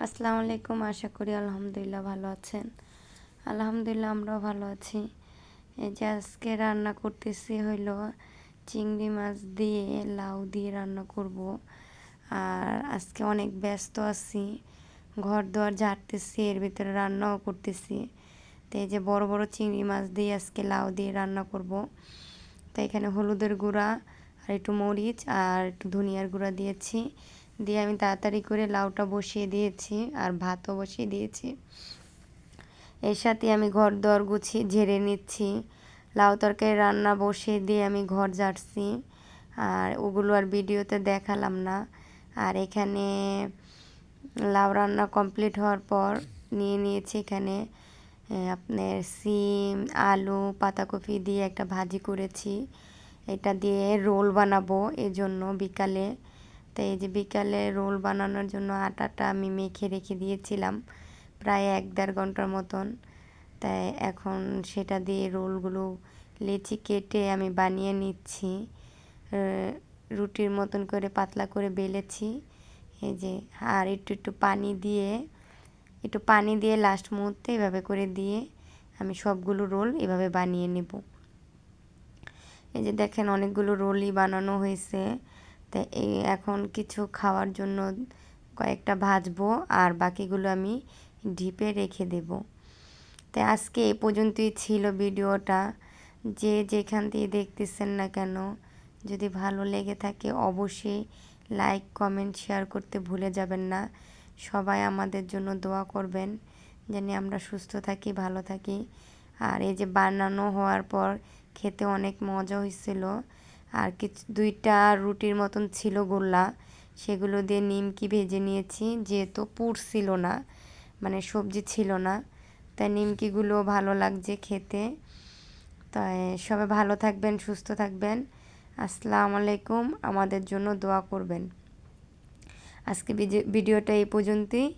আসসালামু আলাইকুম। আশা করি আলহামদুলিল্লাহ ভালো আছেন। আলহামদুলিল্লাহ আমরাও ভালো আছি। এই যে আজকে রান্না করতেছি হইল চিংড়ি মাছ দিয়ে লাউ দিয়ে রান্না করব। আর আজকে অনেক ব্যস্ত আছি, ঘর দুয়ার ঝাড়তেছি, এর ভিতরে রান্নাও করতেছি। তো এই যে বড় বড় চিংড়ি মাছ দিয়ে আজকে লাউ দিয়ে রান্না করব। তো এখানে হলুদের গুঁড়া আর একটু মরিচ আর একটু ধনিয়ার গুঁড়া দিয়েছি, দিয়ে আমি তাড়াতাড়ি করে লাউটা বসিয়ে দিয়েছি আর ভাতও বসিয়ে দিয়েছি। এর সাথে আমি ঘর দর গুছিয়ে ঝেড়ে নিচ্ছি। লাউ তরকারি রান্না বসিয়ে দিয়ে আমি ঘর ঝাড়ছি, আর ওগুলো আর ভিডিওতে দেখালাম না। আর এখানে লাউ রান্না কমপ্লিট হওয়ার পর নিয়ে নিয়েছি এখানে আপনার সিম, আলু, পাতাকপি দিয়ে একটা ভাজি করেছি। এটা দিয়ে রোল বানাবো এজন্য বিকালে। তো এই যে বিকালে রোল বানানোর জন্য আটাটা আমি মেখে রেখে দিয়েছিলাম প্রায় 1-1.5 ঘন্টার মতন। তাই এখন সেটা দিয়ে রোলগুলো লেচি কেটে আমি বানিয়ে নিচ্ছি। রুটির মতন করে পাতলা করে বেলেছি। এই যে আর একটু পানি দিয়ে লাস্ট মুহূর্তে এভাবে করে দিয়ে আমি সবগুলো রোল এভাবে বানিয়ে নেব। এই যে দেখেন অনেকগুলো রোলই বানানো হয়েছে। তাই এখন কিছু খাওয়ার জন্য কয়েকটা ভাজবো আর বাকিগুলো আমি ডিপে রেখে দেব। তাই আজকে এ পর্যন্তই ছিল ভিডিওটা। যে যেখান থেকে দেখতেছেন না কেন, যদি ভালো লেগে থাকে অবশ্যই লাইক, কমেন্ট, শেয়ার করতে ভুলে যাবেন না। সবাই আমাদের জন্য দোয়া করবেন যেন আমরা সুস্থ থাকি, ভালো থাকি। আর এই যে বানানো হওয়ার পর খেতে অনেক মজা হয়েছিল। আর কিছু 2টা রুটির মতন ছিল গোল্লা, সেগুলো দিয়ে নিমকি ভেজে নিয়েছি, যেহেতু পুর ছিল না, মানে সবজি ছিল না, তাই নিমকিগুলো ভালো লাগছে খেতে। তাই সবাই ভালো থাকবেন, সুস্থ থাকবেন। আসসালামু আলাইকুম। আমাদের জন্য দোয়া করবেন। আজকে ভিডিওটা এই পর্যন্তই।